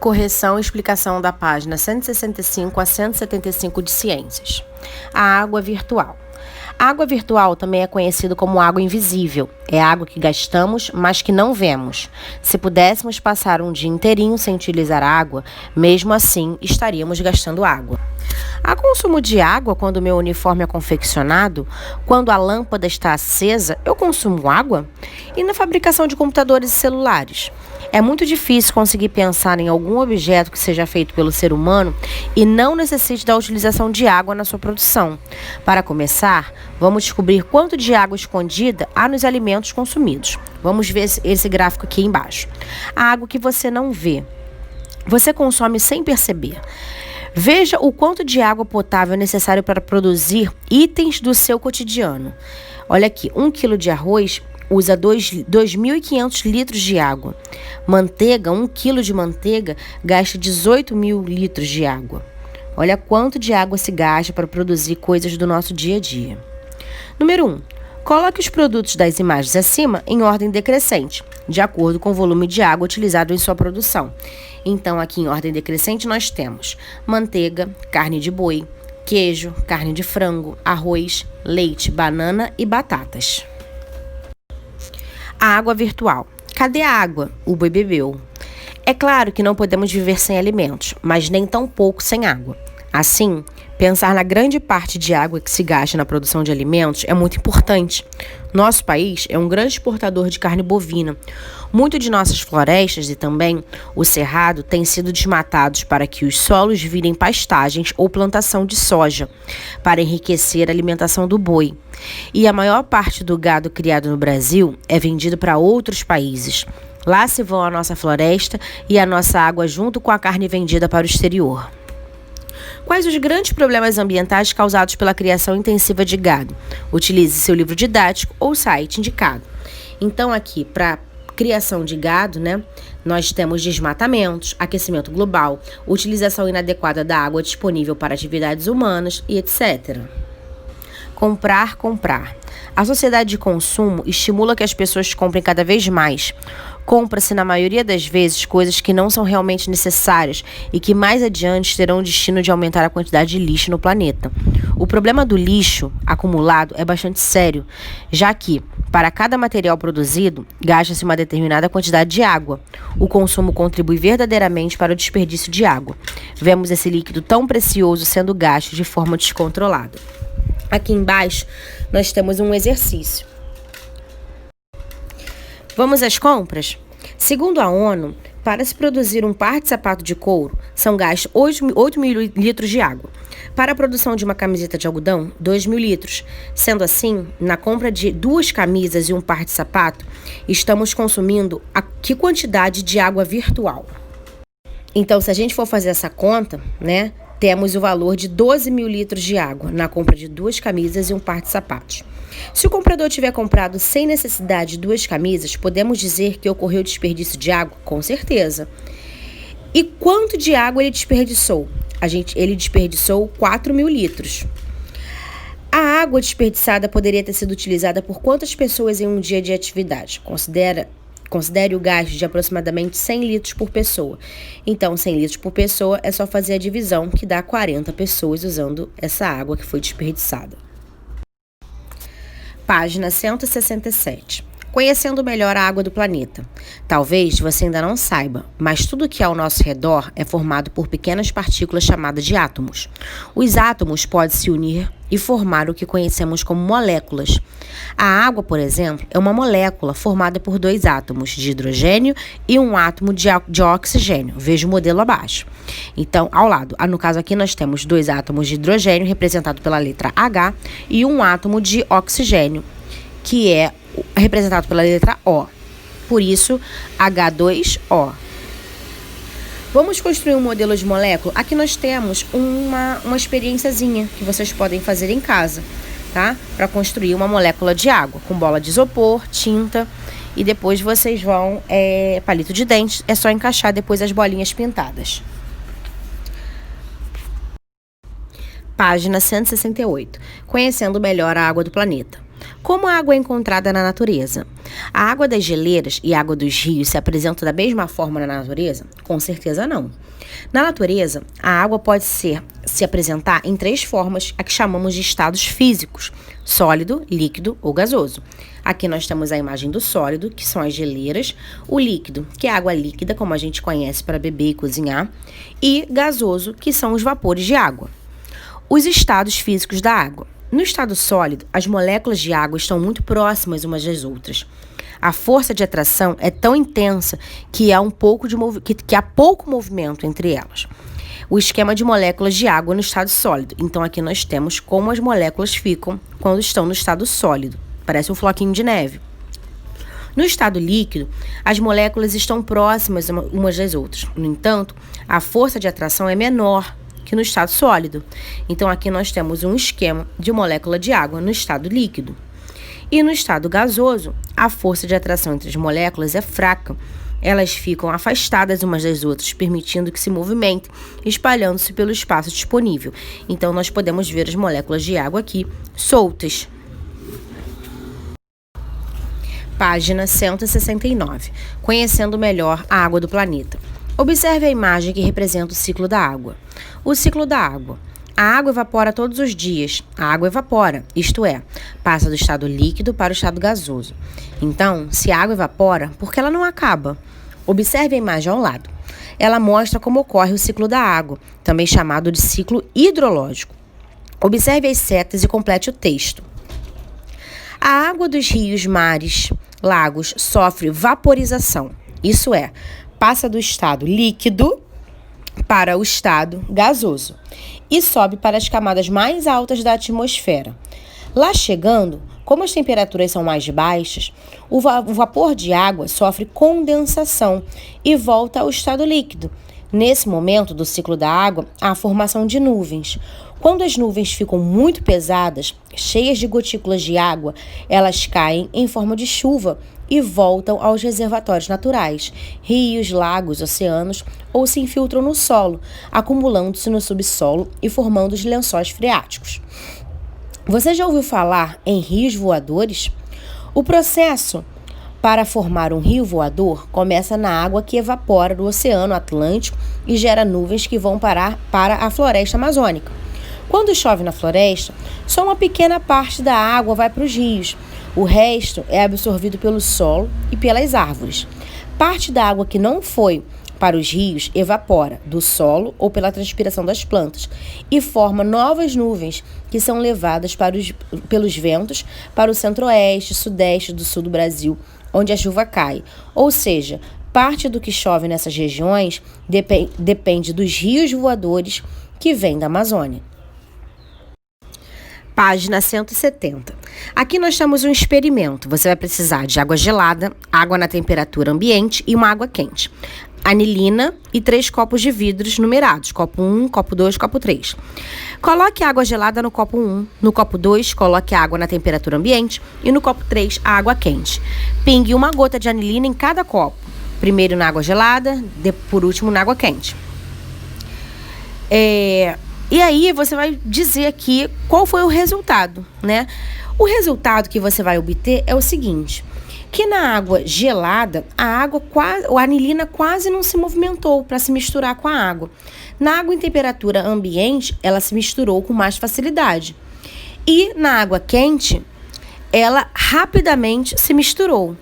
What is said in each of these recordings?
Correção e explicação da página 165 a 175 de Ciências. A água virtual. A água virtual também é conhecida como água invisível. É água que gastamos, mas que não vemos. Se pudéssemos passar um dia inteirinho sem utilizar água, mesmo assim estaríamos gastando água. Há consumo de água quando meu uniforme é confeccionado? Quando a lâmpada está acesa, eu consumo água? E na fabricação de computadores e celulares? É muito difícil conseguir pensar em algum objeto que seja feito pelo ser humano e não necessite da utilização de água na sua produção. Para começar, vamos descobrir quanto de água escondida há nos alimentos consumidos. Vamos ver esse gráfico aqui embaixo. A água que você não vê, você consome sem perceber. Veja o quanto de água potável é necessário para produzir itens do seu cotidiano. Olha aqui, 1 quilo de arroz usa 2.500 litros de água. Manteiga, 1 quilo de manteiga gasta 18.000 litros de água. Olha quanto de água se gasta para produzir coisas do nosso dia a dia. Número 1. Coloque os produtos das imagens acima em ordem decrescente, de acordo com o volume de água utilizado em sua produção. Então, aqui em ordem decrescente, nós temos manteiga, carne de boi, queijo, carne de frango, arroz, leite, banana e batatas. A água virtual. Cadê a água? O boi bebeu. É claro que não podemos viver sem alimentos, mas nem tão pouco sem água. Assim, pensar na grande parte de água que se gasta na produção de alimentos é muito importante. Nosso país é um grande exportador de carne bovina. Muito de nossas florestas e também o cerrado têm sido desmatados para que os solos virem pastagens ou plantação de soja, para enriquecer a alimentação do boi. E a maior parte do gado criado no Brasil é vendido para outros países. Lá se vão a nossa floresta e a nossa água junto com a carne vendida para o exterior. Quais os grandes problemas ambientais causados pela criação intensiva de gado? Utilize seu livro didático ou site indicado. Então, aqui, para criação de gado, nós temos desmatamentos, aquecimento global, utilização inadequada da água disponível para atividades humanas e etc. Comprar. A sociedade de consumo estimula que as pessoas comprem cada vez mais. Compra-se, na maioria das vezes, coisas que não são realmente necessárias e que mais adiante terão o destino de aumentar a quantidade de lixo no planeta. O problema do lixo acumulado é bastante sério, já que, para cada material produzido, gasta-se uma determinada quantidade de água. O consumo contribui verdadeiramente para o desperdício de água. Vemos esse líquido tão precioso sendo gasto de forma descontrolada. Aqui embaixo, nós temos um exercício. Vamos às compras? Segundo a ONU, para se produzir um par de sapato de couro, são gastos 8.000 litros de água. Para a produção de uma camiseta de algodão, 2.000 litros. Sendo assim, na compra de 2 camisas e um par de sapato, estamos consumindo que quantidade de água virtual? Então, se a gente for fazer essa conta, temos o valor de 12.000 litros de água na compra de 2 camisas e um par de sapatos. Se o comprador tiver comprado sem necessidade de 2 camisas, podemos dizer que ocorreu desperdício de água? Com certeza. E quanto de água ele desperdiçou? Ele desperdiçou 4.000 litros. A água desperdiçada poderia ter sido utilizada por quantas pessoas em um dia de atividade? Considere o gasto de aproximadamente 100 litros por pessoa. Então, 100 litros por pessoa é só fazer a divisão, que dá 40 pessoas usando essa água que foi desperdiçada. Página 167. Conhecendo melhor a água do planeta. Talvez você ainda não saiba, mas tudo que há ao nosso redor é formado por pequenas partículas chamadas de átomos. Os átomos podem se unir e formar o que conhecemos como moléculas. A água, por exemplo, é uma molécula formada por 2 átomos de hidrogênio e um átomo de oxigênio. Veja o modelo abaixo. Então, ao lado, no caso aqui nós temos 2 átomos de hidrogênio, representado pela letra H, e um átomo de oxigênio, que é representado pela letra O. Por isso, H2O. Vamos construir um modelo de molécula? Aqui nós temos uma experiênciazinha que vocês podem fazer em casa, tá? Para construir uma molécula de água, com bola de isopor, tinta, e depois vocês vão, palito de dente, é só encaixar depois as bolinhas pintadas. Página 168. Conhecendo melhor a água do planeta. Como a água é encontrada na natureza? A água das geleiras e a água dos rios se apresentam da mesma forma na natureza? Com certeza não. Na natureza, a água pode se apresentar em 3 formas, a que chamamos de estados físicos: sólido, líquido ou gasoso. Aqui nós temos a imagem do sólido, que são as geleiras, o líquido, que é a água líquida, como a gente conhece para beber e cozinhar, e gasoso, que são os vapores de água. Os estados físicos da água. No estado sólido, as moléculas de água estão muito próximas umas das outras. A força de atração é tão intensa que há pouco movimento entre elas. O esquema de moléculas de água no estado sólido. Então, aqui nós temos como as moléculas ficam quando estão no estado sólido. Parece um floquinho de neve. No estado líquido, as moléculas estão próximas umas das outras. No entanto, a força de atração é menor que no estado sólido. Então, aqui nós temos um esquema de molécula de água no estado líquido. E no estado gasoso, a força de atração entre as moléculas é fraca. Elas ficam afastadas umas das outras, permitindo que se movimentem, espalhando-se pelo espaço disponível. Então, nós podemos ver as moléculas de água aqui soltas. Página 169. Conhecendo melhor a água do planeta. Observe a imagem que representa o ciclo da água. O ciclo da água. A água evapora todos os dias. A água evapora, isto é, passa do estado líquido para o estado gasoso. Então, se a água evapora, por que ela não acaba? Observe a imagem ao lado. Ela mostra como ocorre o ciclo da água, também chamado de ciclo hidrológico. Observe as setas e complete o texto. A água dos rios, mares, lagos sofre vaporização, isso é, passa do estado líquido para o estado gasoso e sobe para as camadas mais altas da atmosfera. Lá chegando, como as temperaturas são mais baixas, o vapor de água sofre condensação e volta ao estado líquido. Nesse momento do ciclo da água, há a formação de nuvens. Quando as nuvens ficam muito pesadas, cheias de gotículas de água, elas caem em forma de chuva e voltam aos reservatórios naturais, rios, lagos, oceanos, ou se infiltram no solo, acumulando-se no subsolo e formando os lençóis freáticos. Você já ouviu falar em rios voadores? O processo para formar um rio voador começa na água que evapora do Oceano Atlântico e gera nuvens que vão parar para a floresta amazônica. Quando chove na floresta, só uma pequena parte da água vai para os rios. O resto é absorvido pelo solo e pelas árvores. Parte da água que não foi para os rios evapora do solo ou pela transpiração das plantas e forma novas nuvens que são levadas pelos ventos para o centro-oeste, sudeste do sul do Brasil, onde a chuva cai. Ou seja, parte do que chove nessas regiões depende dos rios voadores que vêm da Amazônia. Página 170. Aqui nós temos um experimento. Você vai precisar de água gelada, água na temperatura ambiente e uma água quente. Anilina e 3 copos de vidros numerados, copo 1, copo 2, copo 3. Coloque a água gelada no copo 1, no copo 2 coloque a água na temperatura ambiente e no copo 3 a água quente. Pingue uma gota de anilina em cada copo, primeiro na água gelada, por último na água quente. E aí você vai dizer aqui qual foi o resultado, né? O resultado que você vai obter é o seguinte, que na água gelada, a anilina quase não se movimentou para se misturar com a água. Na água em temperatura ambiente, ela se misturou com mais facilidade. E na água quente, ela rapidamente se misturou.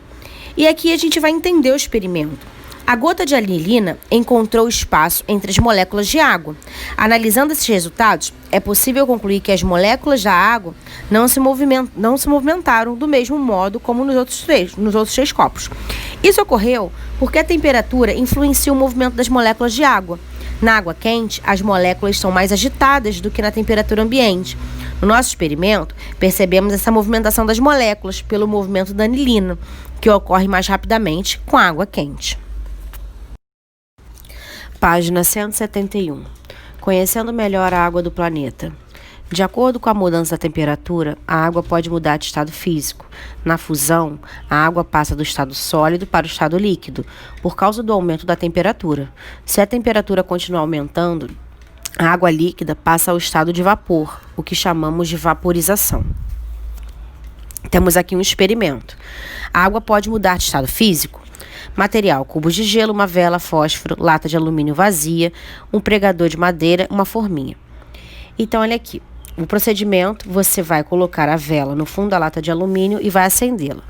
E aqui a gente vai entender o experimento. A gota de anilina encontrou espaço entre as moléculas de água. Analisando esses resultados, é possível concluir que as moléculas da água não se movimentaram do mesmo modo como nos outros três copos. Isso ocorreu porque a temperatura influencia o movimento das moléculas de água. Na água quente, as moléculas são mais agitadas do que na temperatura ambiente. No nosso experimento, percebemos essa movimentação das moléculas pelo movimento da anilina, que ocorre mais rapidamente com a água quente. Página 171. Conhecendo melhor a água do planeta. De acordo com a mudança da temperatura, a água pode mudar de estado físico. Na fusão, a água passa do estado sólido para o estado líquido, por causa do aumento da temperatura. Se a temperatura continuar aumentando, a água líquida passa ao estado de vapor, o que chamamos de vaporização. Temos aqui um experimento. A água pode mudar de estado físico? Material: cubos de gelo, uma vela, fósforo, lata de alumínio vazia, um pregador de madeira, uma forminha. Então, olha aqui. O procedimento: você vai colocar a vela no fundo da lata de alumínio e vai acendê-la.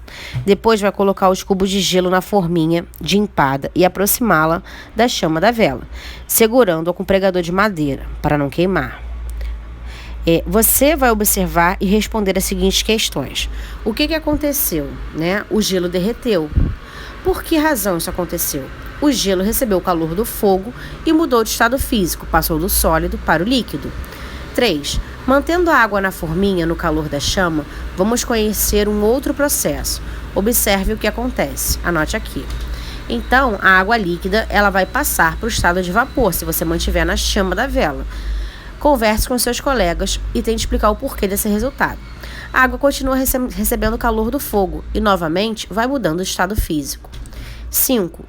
Depois vai colocar os cubos de gelo na forminha de empada e aproximá-la da chama da vela, segurando-a com pregador de madeira, para não queimar. Você vai observar e responder as seguintes questões. O que aconteceu? O gelo derreteu. Por que razão isso aconteceu? O gelo recebeu o calor do fogo e mudou de estado físico, passou do sólido para o líquido. 3. Mantendo a água na forminha no calor da chama, vamos conhecer um outro processo. Observe o que acontece. Anote aqui. Então, a água líquida ela vai passar para o estado de vapor, se você mantiver na chama da vela. Converse com seus colegas e tente explicar o porquê desse resultado. A água continua recebendo o calor do fogo e, novamente, vai mudando de estado físico. 5.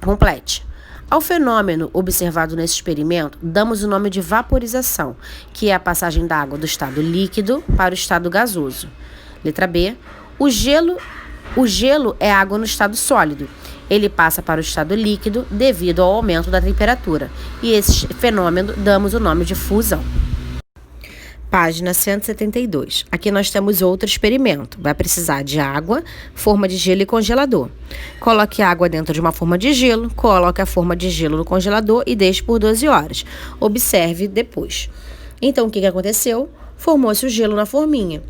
Complete. Ao fenômeno observado nesse experimento, damos o nome de vaporização, que é a passagem da água do estado líquido para o estado gasoso. Letra B. O gelo é água no estado sólido. Ele passa para o estado líquido devido ao aumento da temperatura. E esse fenômeno damos o nome de fusão. Página 172. Aqui nós temos outro experimento. Vai precisar de água, forma de gelo e congelador. Coloque a água dentro de uma forma de gelo, coloque a forma de gelo no congelador e deixe por 12 horas. Observe depois. Então, o que aconteceu? Formou-se o gelo na forminha.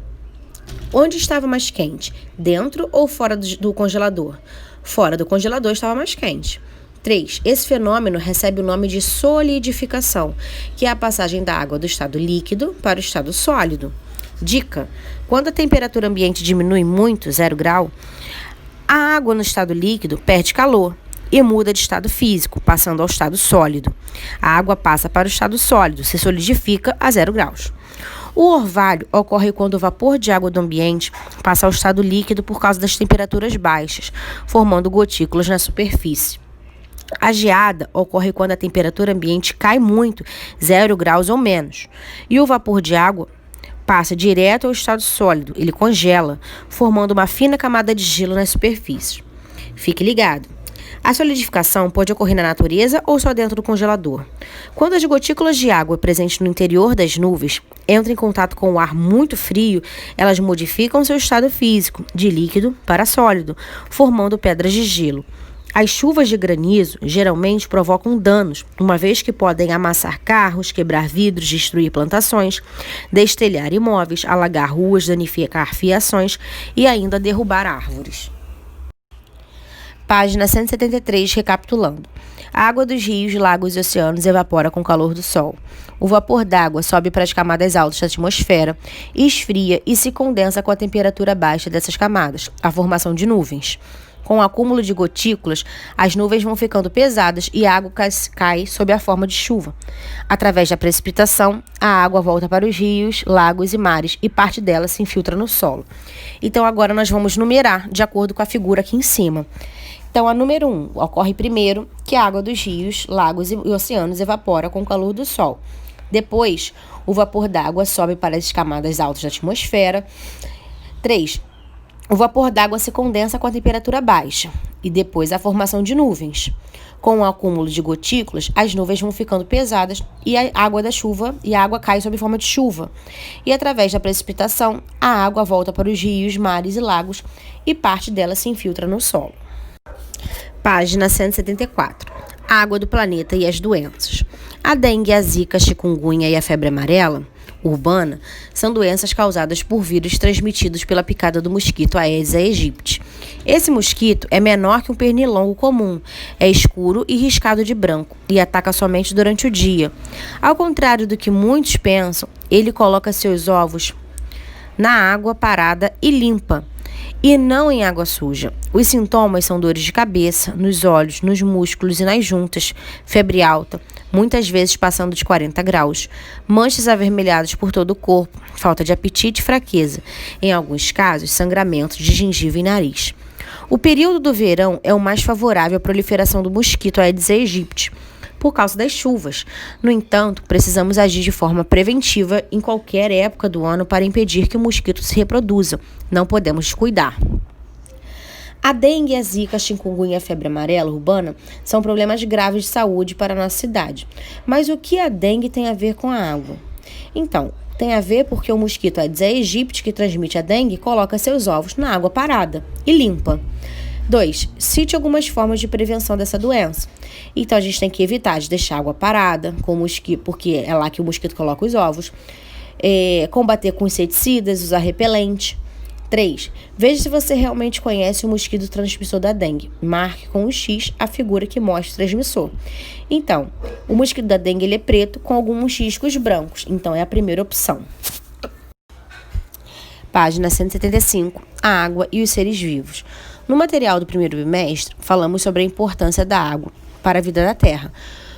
Onde estava mais quente? Dentro ou fora do congelador? Fora do congelador estava mais quente. 3. Esse fenômeno recebe o nome de solidificação, que é a passagem da água do estado líquido para o estado sólido. Dica: quando a temperatura ambiente diminui muito, 0 grau, a água no estado líquido perde calor e muda de estado físico, passando ao estado sólido. A água passa para o estado sólido, se solidifica a 0 graus. O orvalho ocorre quando o vapor de água do ambiente passa ao estado líquido por causa das temperaturas baixas, formando gotículas na superfície. A geada ocorre quando a temperatura ambiente cai muito, 0 graus ou menos, e o vapor de água passa direto ao estado sólido, ele congela, formando uma fina camada de gelo na superfície. Fique ligado. A solidificação pode ocorrer na natureza ou só dentro do congelador. Quando as gotículas de água presentes no interior das nuvens entram em contato com o ar muito frio, elas modificam seu estado físico, de líquido para sólido, formando pedras de gelo. As chuvas de granizo geralmente provocam danos, uma vez que podem amassar carros, quebrar vidros, destruir plantações, destelhar imóveis, alagar ruas, danificar fiações e ainda derrubar árvores. Página 173, recapitulando. A água dos rios, lagos e oceanos evapora com o calor do sol. O vapor d'água sobe para as camadas altas da atmosfera, esfria e se condensa com a temperatura baixa dessas camadas, a formação de nuvens. Com o acúmulo de gotículas, as nuvens vão ficando pesadas e a água cai sob a forma de chuva. Através da precipitação, a água volta para os rios, lagos e mares e parte dela se infiltra no solo. Então, agora nós vamos numerar de acordo com a figura aqui em cima. Então, a número 1 ocorre primeiro que a água dos rios, lagos e oceanos evapora com o calor do sol. Depois, o vapor d'água sobe para as camadas altas da atmosfera. 3. O vapor d'água se condensa com a temperatura baixa e depois a formação de nuvens. Com o acúmulo de gotículas, as nuvens vão ficando pesadas e a água cai sob forma de chuva. E através da precipitação, a água volta para os rios, mares e lagos e parte dela se infiltra no solo. Página 174. A água do planeta e as doenças. A dengue, a zika, a chikungunya e a febre amarela urbana são doenças causadas por vírus transmitidos pela picada do mosquito Aedes aegypti. Esse mosquito é menor que um pernilongo comum, é escuro e riscado de branco e ataca somente durante o dia. Ao contrário do que muitos pensam, ele coloca seus ovos na água parada e limpa, e não em água suja. Os sintomas são dores de cabeça, nos olhos, nos músculos e nas juntas, febre alta, muitas vezes passando de 40 graus, manchas avermelhadas por todo o corpo, falta de apetite e fraqueza, em alguns casos, sangramento de gengiva e nariz. O período do verão é o mais favorável à proliferação do mosquito Aedes aegypti. por causa das chuvas. No entanto, precisamos agir de forma preventiva em qualquer época do ano para impedir que o mosquito se reproduza. Não podemos descuidar. A dengue, a zika, a chikungunya e a febre amarela urbana são problemas graves de saúde para a nossa cidade. Mas o que a dengue tem a ver com a água? Então, tem a ver porque o mosquito Aedes aegypti, que transmite a dengue, coloca seus ovos na água parada e limpa. 2. Cite algumas formas de prevenção dessa doença. Então, a gente tem que evitar de deixar a água parada, com o mosquito, porque é lá que o mosquito coloca os ovos. Combater com inseticidas, usar repelente. 3. Veja se você realmente conhece o mosquito transmissor da dengue. Marque com um X a figura que mostra o transmissor. Então, o mosquito da dengue ele é preto com alguns riscos brancos. Então, é a primeira opção. Página 175. A água e os seres vivos. No material do primeiro bimestre, falamos sobre a importância da água para a vida da Terra,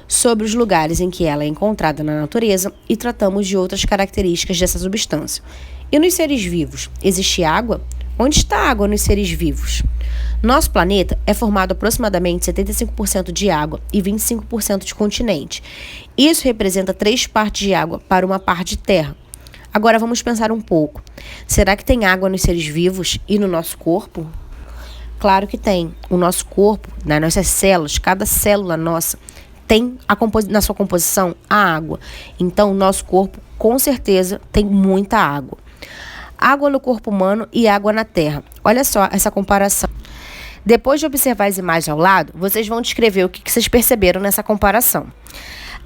sobre os lugares em que ela é encontrada na natureza e tratamos de outras características dessa substância. E nos seres vivos, existe água? Onde está a água nos seres vivos? Nosso planeta é formado aproximadamente 75% de água e 25% de continente. Isso representa 3 partes de água para uma parte de terra. Agora vamos pensar um pouco. Será que tem água nos seres vivos e no nosso corpo? Claro que tem. O nosso corpo, nas nossas células, cada célula nossa tem na sua composição a água. Então, o nosso corpo, com certeza, tem muita água. Água no corpo humano e água na terra. Olha só essa comparação. Depois de observar as imagens ao lado, vocês vão descrever o que vocês perceberam nessa comparação.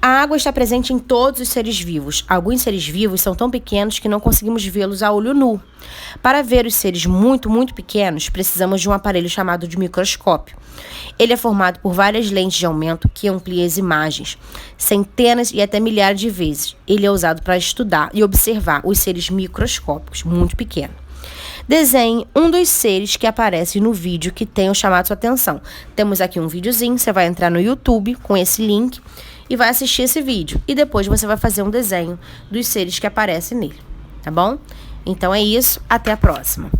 A água está presente em todos os seres vivos. Alguns seres vivos são tão pequenos que não conseguimos vê-los a olho nu. Para ver os seres muito, muito pequenos, precisamos de um aparelho chamado de microscópio. Ele é formado por várias lentes de aumento que ampliam as imagens, centenas e até milhares de vezes. Ele é usado para estudar e observar os seres microscópicos, muito pequenos. Desenhe um dos seres que aparecem no vídeo que tenham chamado sua atenção. Temos aqui um videozinho, você vai entrar no YouTube com esse link e vai assistir esse vídeo. E depois você vai fazer um desenho dos seres que aparecem nele, tá bom? Então é isso, até a próxima.